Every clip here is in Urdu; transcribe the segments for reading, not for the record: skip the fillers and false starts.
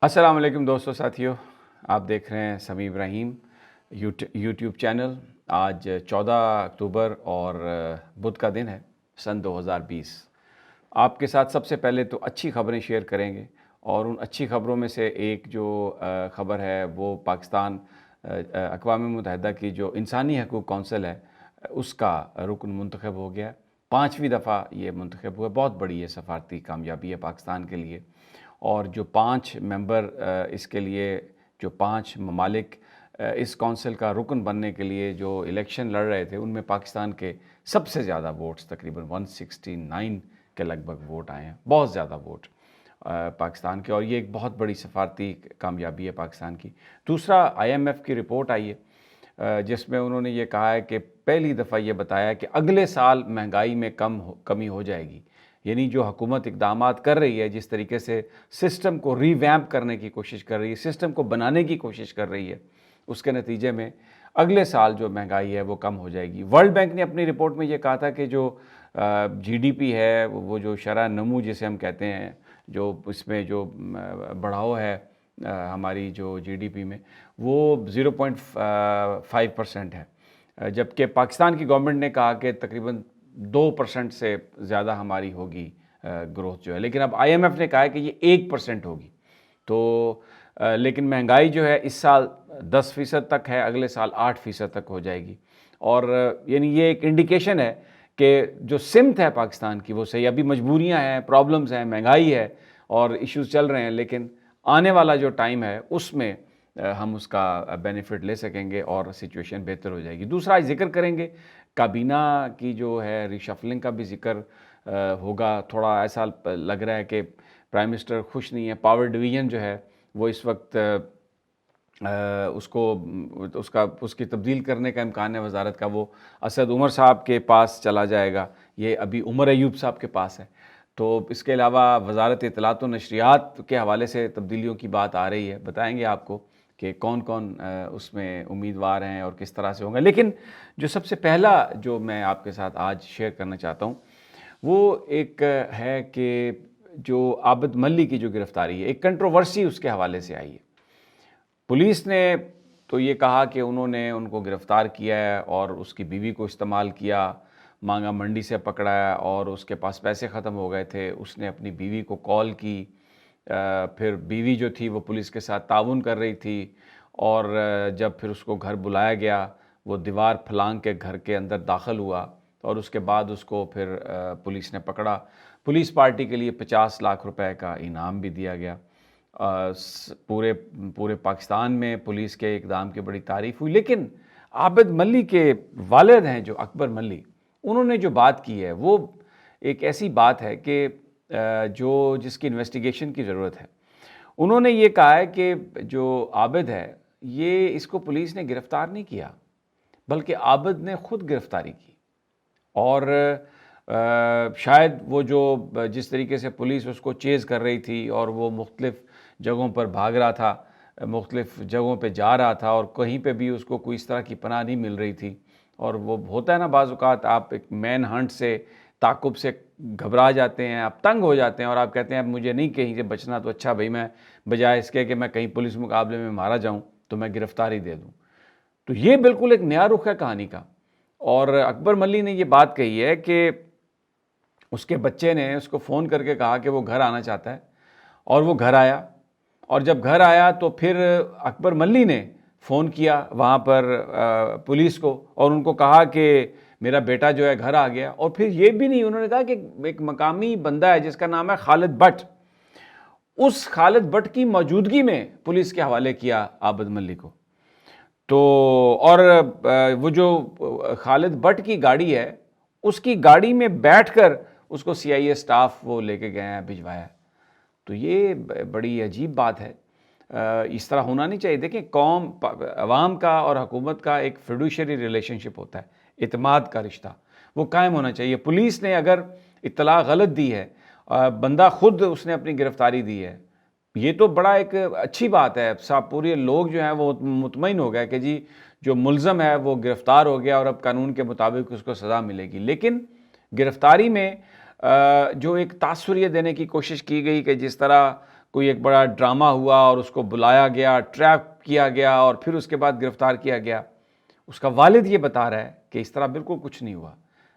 السلام علیکم دوستو ساتھیو، آپ دیکھ رہے ہیں سمیع ابراہیم یوٹیوب چینل۔ آج 14 اکتوبر اور بدھ کا دن ہے سن 2020۔ آپ کے ساتھ سب سے پہلے تو اچھی خبریں شیئر کریں گے، اور ان اچھی خبروں میں سے ایک جو خبر ہے وہ پاکستان اقوام متحدہ کی جو انسانی حقوق کونسل ہے اس کا رکن منتخب ہو گیا۔ 5ویں دفعہ یہ منتخب ہوا، بہت بڑی یہ سفارتی کامیابی ہے پاکستان کے لیے۔ اور جو 5 ممبر اس کے لیے، جو 5 ممالک اس کونسل کا رکن بننے کے لیے جو الیکشن لڑ رہے تھے، ان میں پاکستان کے سب سے زیادہ ووٹس، تقریباً 169 کے لگ بھگ ووٹ آئے ہیں، بہت زیادہ ووٹ پاکستان کے، اور یہ ایک بہت بڑی سفارتی کامیابی ہے پاکستان کی۔ دوسرا، IMF کی رپورٹ آئی ہے جس میں انہوں نے یہ کہا ہے کہ پہلی دفعہ یہ بتایا کہ اگلے سال مہنگائی میں کمی ہو جائے گی۔ یعنی جو حکومت اقدامات کر رہی ہے، جس طریقے سے سسٹم کو ری ویمپ کرنے کی کوشش کر رہی ہے، سسٹم کو بنانے کی کوشش کر رہی ہے، اس کے نتیجے میں اگلے سال جو مہنگائی ہے وہ کم ہو جائے گی۔ ورلڈ بینک نے اپنی رپورٹ میں یہ کہا تھا کہ جو GDP ہے، وہ جو شرح نمو جسے ہم کہتے ہیں، جو اس میں جو بڑھاؤ ہے ہماری جو GDP میں، وہ 0.5% ہے، جبکہ پاکستان کی گورنمنٹ نے کہا کہ تقریباً 2% سے زیادہ ہماری ہوگی گروتھ جو ہے، لیکن اب IMF نے کہا ہے کہ یہ 1% ہوگی۔ تو لیکن مہنگائی جو ہے اس سال 10% تک ہے، اگلے سال 8% تک ہو جائے گی، اور یعنی یہ ایک انڈیکیشن ہے کہ جو سمت ہے پاکستان کی وہ صحیح۔ ابھی مجبوریاں ہیں، پرابلمز ہیں، مہنگائی ہے اور ایشوز چل رہے ہیں، لیکن آنے والا جو ٹائم ہے اس میں ہم اس کا بینیفٹ لے سکیں گے اور سچویشن بہتر ہو جائے گی۔ دوسرا آج ذکر کریں گے کابینہ کی جو ہے ریشفلنگ کا بھی ذکر ہوگا۔ تھوڑا ایسا لگ رہا ہے کہ پرائم منسٹر خوش نہیں ہے۔ پاور ڈویژن جو ہے وہ اس وقت اس کی تبدیل کرنے کا امکان ہے وزارت کا، وہ اسد عمر صاحب کے پاس چلا جائے گا، یہ ابھی عمر ایوب صاحب کے پاس ہے۔ تو اس کے علاوہ وزارت اطلاعات و نشریات کے حوالے سے تبدیلیوں کی بات آ رہی ہے، بتائیں گے آپ کو کہ کون کون اس میں امیدوار ہیں اور کس طرح سے ہوں گے۔ لیکن جو سب سے پہلا جو میں آپ کے ساتھ آج شیئر کرنا چاہتا ہوں وہ ایک ہے کہ جو عابد ملی کی جو گرفتاری ہے، ایک کنٹروورسی اس کے حوالے سے آئی ہے۔ پولیس نے تو یہ کہا کہ انہوں نے ان کو گرفتار کیا ہے اور اس کی بیوی کو استعمال کیا، مانگا منڈی سے پکڑایا اور اس کے پاس پیسے ختم ہو گئے تھے، اس نے اپنی بیوی کو کال کی، پھر بیوی جو تھی وہ پولیس کے ساتھ تعاون کر رہی تھی، اور جب پھر اس کو گھر بلایا گیا وہ دیوار پھلانگ کے گھر کے اندر داخل ہوا، اور اس کے بعد اس کو پھر پولیس نے پکڑا۔ پولیس پارٹی کے لیے 50 لاکھ روپے کا انعام بھی دیا گیا۔ پورے پاکستان میں پولیس کے اقدام کی بڑی تعریف ہوئی، لیکن عابد ملی کے والد ہیں جو اکبر ملی، انہوں نے جو بات کی ہے وہ ایک ایسی بات ہے کہ جس کی انویسٹیگیشن کی ضرورت ہے۔ انہوں نے یہ کہا ہے کہ جو عابد ہے یہ اس کو پولیس نے گرفتار نہیں کیا، بلکہ عابد نے خود گرفتاری کی، اور شاید وہ جو جس طریقے سے پولیس اس کو چیز کر رہی تھی اور وہ مختلف جگہوں پر بھاگ رہا تھا، مختلف جگہوں پہ جا رہا تھا، اور کہیں پہ بھی اس کو کوئی اس طرح کی پناہ نہیں مل رہی تھی، اور وہ ہوتا ہے نا بعض اوقات آپ ایک مین ہنٹ سے، تعاقب سے گھبرا جاتے ہیں، آپ تنگ ہو جاتے ہیں اور آپ کہتے ہیں اب مجھے نہیں کہیں سے بچنا، تو اچھا بھائی میں بجائے اس کے کہ میں کہیں پولیس مقابلے میں مارا جاؤں تو میں گرفتاری دے دوں۔ تو یہ بالکل ایک نیا رخ ہے کہانی کا، اور اکبر ملی نے یہ بات کہی ہے کہ اس کے بچے نے اس کو فون کر کے کہا کہ وہ گھر آنا چاہتا ہے، اور وہ گھر آیا، اور جب گھر آیا تو پھر اکبر ملی نے فون کیا وہاں پر پولیس کو، اور ان کو کہا کہ میرا بیٹا جو ہے گھر آ گیا۔ اور پھر یہ بھی نہیں، انہوں نے کہا کہ ایک مقامی بندہ ہے جس کا نام ہے خالد بٹ، اس خالد بٹ کی موجودگی میں پولیس کے حوالے کیا عابد ملی کو۔ تو اور وہ جو خالد بٹ کی گاڑی ہے اس کی گاڑی میں بیٹھ کر اس کو CIA سٹاف وہ لے کے گئے ہیں، بھجوایا۔ تو یہ بڑی عجیب بات ہے، اس طرح ہونا نہیں چاہیے۔ دیکھیں، قوم، عوام کا اور حکومت کا ایک فیڈوشری ریلیشن شپ ہوتا ہے، اعتماد کا رشتہ، وہ قائم ہونا چاہیے۔ پولیس نے اگر اطلاع غلط دی ہے، بندہ خود اس نے اپنی گرفتاری دی ہے، یہ تو بڑا ایک اچھی بات ہے، پورے لوگ جو ہیں وہ مطمئن ہو گئے کہ جی جو ملزم ہے وہ گرفتار ہو گیا اور اب قانون کے مطابق اس کو سزا ملے گی۔ لیکن گرفتاری میں جو ایک تاثر یہ دینے کی کوشش کی گئی کہ جس طرح کوئی ایک بڑا ڈرامہ ہوا اور اس کو بلایا گیا, ٹریپ کیا گیا اور پھر اس کے بعد گرفتار کیا گیا. اس کا والد یہ بتا رہا ہے کہ اس طرح بالکل کچھ نہیں ہوا.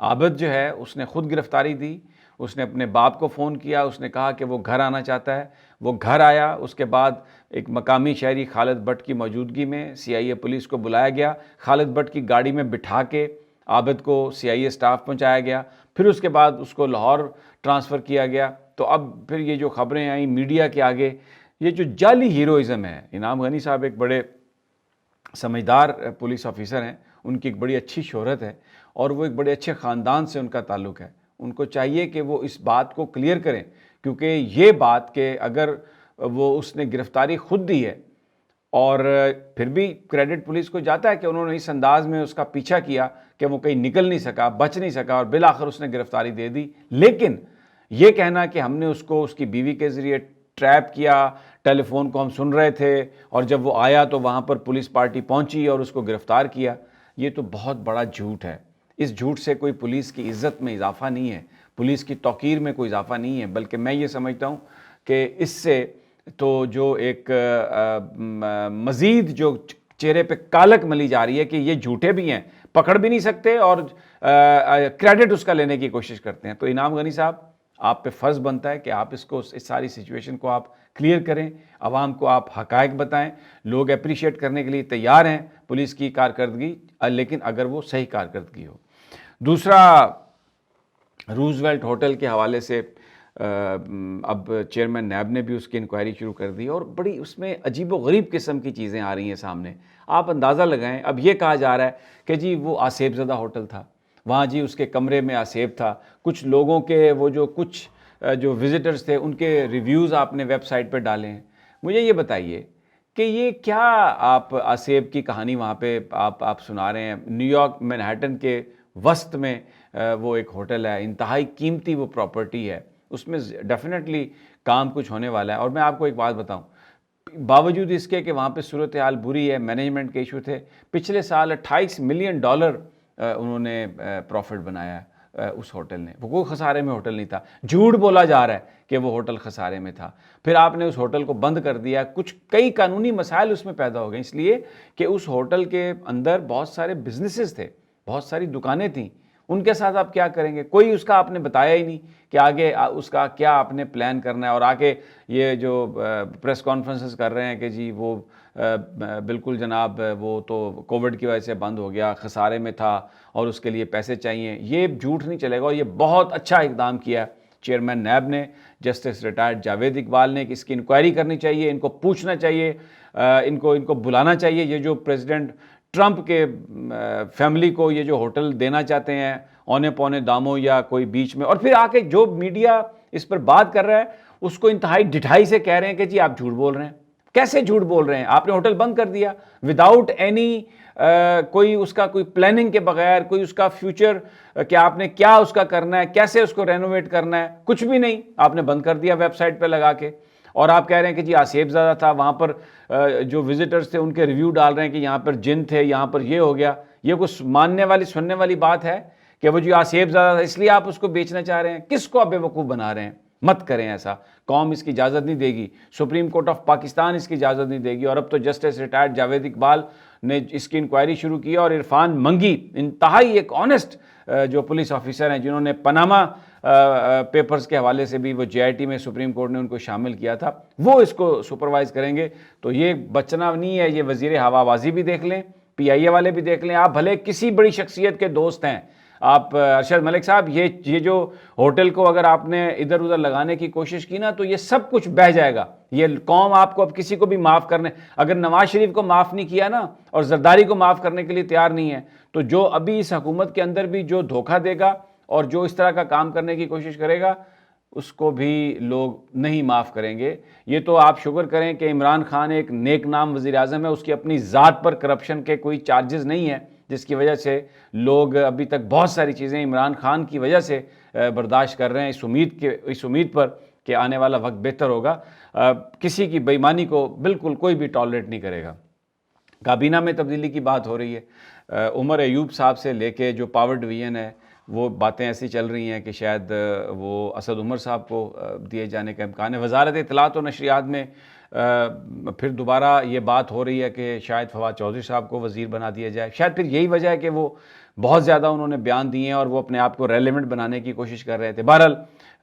عابد جو ہے اس نے خود گرفتاری دی, اس نے اپنے باپ کو فون کیا, اس نے کہا کہ وہ گھر آنا چاہتا ہے, وہ گھر آیا. اس کے بعد ایک مقامی شہری خالد بٹ کی موجودگی میں CIA پولیس کو بلایا گیا, خالد بٹ کی گاڑی میں بٹھا کے عابد کو CIA اسٹاف پہنچایا گیا, پھر اس کے بعد اس کو لاہور ٹرانسفر کیا گیا. تو اب پھر یہ جو خبریں آئیں میڈیا کے آگے, یہ جو جعلی ہیروئزم ہے. انعام غنی صاحب ایک بڑے سمجھدار پولیس آفیسر ہیں, ان کی ایک بڑی اچھی شہرت ہے اور وہ ایک بڑے اچھے خاندان سے ان کا تعلق ہے. ان کو چاہیے کہ وہ اس بات کو کلیئر کریں, کیونکہ یہ بات کہ اگر وہ اس نے گرفتاری خود دی ہے اور پھر بھی کریڈٹ پولیس کو جاتا ہے کہ انہوں نے اس انداز میں اس کا پیچھا کیا کہ وہ کہیں نکل نہیں سکا, بچ نہیں سکا اور بالآخر اس نے گرفتاری دے دی. لیکن یہ کہنا کہ ہم نے اس کو اس کی بیوی کے ذریعے ٹریپ کیا, ٹیلی فون کو ہم سن رہے تھے اور جب وہ آیا تو وہاں پر پولیس پارٹی پہنچی اور اس کو گرفتار کیا, یہ تو بہت بڑا جھوٹ ہے. اس جھوٹ سے کوئی پولیس کی عزت میں اضافہ نہیں ہے, پولیس کی توقیر میں کوئی اضافہ نہیں ہے, بلکہ میں یہ سمجھتا ہوں کہ اس سے تو جو ایک مزید جو چہرے پہ کالک ملی جا رہی ہے کہ یہ جھوٹے بھی ہیں, پکڑ بھی نہیں سکتے اور کریڈٹ اس کا لینے کی کوشش کرتے ہیں. تو انعام غنی صاحب, آپ پہ فرض بنتا ہے کہ آپ اس ساری سچویشن کو آپ کلیئر کریں, عوام کو آپ حقائق بتائیں. لوگ اپریشیٹ کرنے کے لیے تیار ہیں پولیس کی کارکردگی, لیکن اگر وہ صحیح کارکردگی ہو. دوسرا, روزویلٹ ہوٹل کے حوالے سے اب چیئرمین نیب نے بھی اس کی انکوائری شروع کر دی اور بڑی اس میں عجیب و غریب قسم کی چیزیں آ رہی ہیں سامنے. آپ اندازہ لگائیں, اب یہ کہا جا رہا ہے کہ جی وہ آصیب زدہ ہوٹل تھا, وہاں جی اس کے کمرے میں آصیب تھا. کچھ لوگوں کے وہ کچھ جو وزٹرز تھے ان کے ریویوز آپ نے ویب سائٹ پہ ڈالے ہیں. مجھے یہ بتائیے کہ یہ کیا آپ آصیب کی کہانی وہاں پہ آپ سنا رہے ہیں. نیو یارک مینہٹن کے وسط میں وہ ایک ہوٹل ہے, انتہائی قیمتی وہ پراپرٹی ہے, اس میں ڈیفینیٹلی کام کچھ ہونے والا ہے. اور میں آپ کو ایک بات بتاؤں, باوجود اس کے کہ وہاں پہ صورتحال بری ہے, مینجمنٹ کے ایشو تھے, پچھلے سال $28 ملین انہوں نے پروفٹ بنایا اس ہوٹل نے. وہ کوئی خسارے میں ہوٹل نہیں تھا. جھوٹ بولا جا رہا ہے کہ وہ ہوٹل خسارے میں تھا, پھر آپ نے اس ہوٹل کو بند کر دیا. کئی قانونی مسائل اس میں پیدا ہو گئے, اس لیے کہ اس ہوٹل کے اندر بہت سارے بزنسز تھے, بہت ساری دکانیں تھیں. ان کے ساتھ آپ کیا کریں گے؟ کوئی اس کا آپ نے بتایا ہی نہیں کہ آگے اس کا کیا آپ نے پلان کرنا ہے. اور آگے یہ جو پریس کانفرنسز کر رہے ہیں کہ جی وہ بالکل جناب وہ تو کووڈ کی وجہ سے بند ہو گیا, خسارے میں تھا اور اس کے لیے پیسے چاہیے. یہ جھوٹ نہیں چلے گا. اور یہ بہت اچھا اقدام کیا چیئرمین نیب نے, جسٹس ریٹائرڈ جاوید اقبال نے, کہ اس کی انکوائری کرنی چاہیے, ان کو پوچھنا چاہیے, ان کو بلانا چاہیے. یہ جو پریزیڈنٹ ٹرمپ کے فیملی کو یہ جو ہوٹل دینا چاہتے ہیں اونے پونے داموں یا کوئی بیچ میں, اور پھر آ کے جو میڈیا اس پر بات کر رہا ہے اس کو انتہائی ڈٹھائی سے کہہ رہے ہیں کہ جی آپ جھوٹ بول رہے ہیں. کیسے جھوٹ بول رہے ہیں؟ آپ نے ہوٹل بند کر دیا وداؤٹ اینی کوئی اس کا کوئی پلاننگ کے بغیر, کوئی اس کا فیوچر کہ آپ نے کیا اس کا کرنا ہے, کیسے اس کو رینوویٹ کرنا ہے, کچھ بھی نہیں. آپ نے بند کر دیا ویب سائٹ پہ لگا کے. اور آپ کہہ رہے ہیں کہ جی آصیب زدہ تھا, وہاں پر جو وزٹرز تھے ان کے ریویو ڈال رہے ہیں کہ یہاں پر جن تھے, یہاں پر یہ ہو گیا. یہ کچھ ماننے والی سننے والی بات ہے کہ وہ جو آصیب زدہ تھا اس لیے آپ اس کو بیچنا چاہ رہے ہیں؟ کس کو آپ بے وقوف بنا رہے ہیں؟ مت کریں ایسا, قوم اس کی اجازت نہیں دے گی, سپریم کورٹ آف پاکستان اس کی اجازت نہیں دے گی. اور اب تو جسٹس ریٹائرڈ جاوید اقبال نے اس کی انکوائری شروع کی, اور عرفان منگی انتہائی ایک آنیسٹ جو پولیس آفیسر ہیں جنہوں نے پاناما پیپرز کے حوالے سے بھی وہ JIT میں سپریم کورٹ نے ان کو شامل کیا تھا, وہ اس کو سپروائز کریں گے. تو یہ بچنا نہیں ہے. یہ وزیر ہوا بازی بھی دیکھ لیں, PIA والے بھی دیکھ لیں. آپ بھلے کسی بڑی شخصیت کے دوست ہیں, آپ ارشد ملک صاحب, یہ جو ہوٹل کو اگر آپ نے ادھر ادھر لگانے کی کوشش کی نا تو یہ سب کچھ بہہ جائے گا. یہ قوم آپ کو اب کسی کو بھی معاف کرنے, اگر نواز شریف کو معاف نہیں کیا نا اور زرداری کو معاف کرنے کے لیے تیار نہیں ہے, تو جو ابھی اس حکومت کے اندر بھی جو دھوکہ دے گا اور جو اس طرح کا کام کرنے کی کوشش کرے گا اس کو بھی لوگ نہیں معاف کریں گے. یہ تو آپ شکر کریں کہ عمران خان ایک نیک نام وزیر اعظم ہے, اس کی اپنی ذات پر کرپشن کے کوئی چارجز نہیں ہیں, جس کی وجہ سے لوگ ابھی تک بہت ساری چیزیں عمران خان کی وجہ سے برداشت کر رہے ہیں, اس امید پر کہ آنے والا وقت بہتر ہوگا. کسی کی بے ایمانی کو بالکل کوئی بھی ٹالریٹ نہیں کرے گا. کابینہ میں تبدیلی کی بات ہو رہی ہے. عمر ایوب صاحب سے لے کے جو پاور ڈویژن ہے وہ باتیں ایسی چل رہی ہیں کہ شاید وہ اسد عمر صاحب کو دیے جانے کا امکان ہے۔ وزارت اطلاعات و نشریات میں پھر دوبارہ یہ بات ہو رہی ہے کہ شاید فواد چودھری صاحب کو وزیر بنا دیا جائے۔ شاید پھر یہی وجہ ہے کہ وہ بہت زیادہ انہوں نے بیان دیے ہیں اور وہ اپنے آپ کو ریلیونٹ بنانے کی کوشش کر رہے تھے۔ بہرحال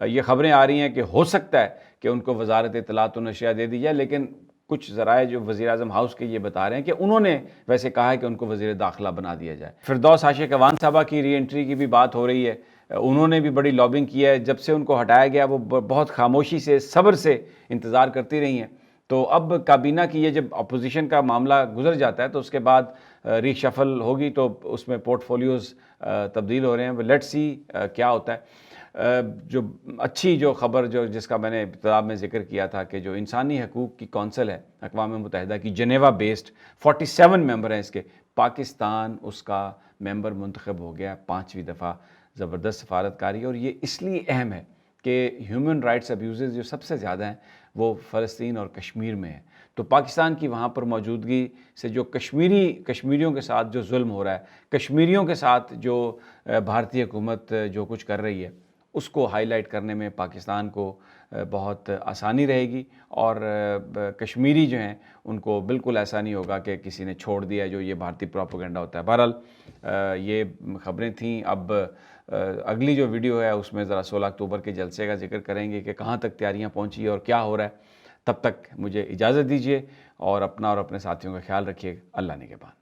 یہ خبریں آ رہی ہیں کہ ہو سکتا ہے کہ ان کو وزارت اطلاعات و نشریات دے دی جائے، لیکن کچھ ذرائع جو وزیر اعظم ہاؤس کے یہ بتا رہے ہیں کہ انہوں نے ویسے کہا ہے کہ ان کو وزیر داخلہ بنا دیا جائے۔ فردوس عاشق اعوان صاحبہ کی ری انٹری کی بھی بات ہو رہی ہے، انہوں نے بھی بڑی لابنگ کی ہے۔ جب سے ان کو ہٹایا گیا وہ بہت خاموشی سے صبر سے انتظار کرتی رہی ہیں، تو اب کابینہ کی یہ جب اپوزیشن کا معاملہ گزر جاتا ہے تو اس کے بعد ری شفل ہوگی، تو اس میں پورٹ فولیوز تبدیل ہو رہے ہیں۔ لیٹ سی کیا ہوتا ہے۔ جو اچھی جو خبر جس کا میں نے ابتدا میں ذکر کیا تھا کہ جو انسانی حقوق کی کونسل ہے اقوام متحدہ کی، جنیوا بیسڈ 47 ممبر ہیں اس کے، پاکستان اس کا ممبر منتخب ہو گیا 5ویں دفعہ۔ زبردست سفارتکاری، اور یہ اس لیے اہم ہے کہ ہیومن رائٹس ابیوزز جو سب سے زیادہ ہیں وہ فلسطین اور کشمیر میں ہیں، تو پاکستان کی وہاں پر موجودگی سے جو کشمیریوں کے ساتھ جو ظلم ہو رہا ہے، کشمیریوں کے ساتھ جو بھارتی حکومت جو کچھ کر رہی ہے، اس کو ہائی لائٹ کرنے میں پاکستان کو بہت آسانی رہے گی، اور کشمیری جو ہیں ان کو بالکل ایسا نہیں ہوگا کہ کسی نے چھوڑ دیا جو یہ بھارتی پروپیگنڈا ہوتا ہے۔ بہرحال یہ خبریں تھیں۔ اب اگلی جو ویڈیو ہے اس میں ذرا 16 اکتوبر کے جلسے کا ذکر کریں گے کہ کہاں تک تیاریاں پہنچی اور کیا ہو رہا ہے۔ تب تک مجھے اجازت دیجیے، اور اپنا اور اپنے ساتھیوں کا خیال رکھیے۔ اللہ نگہبان۔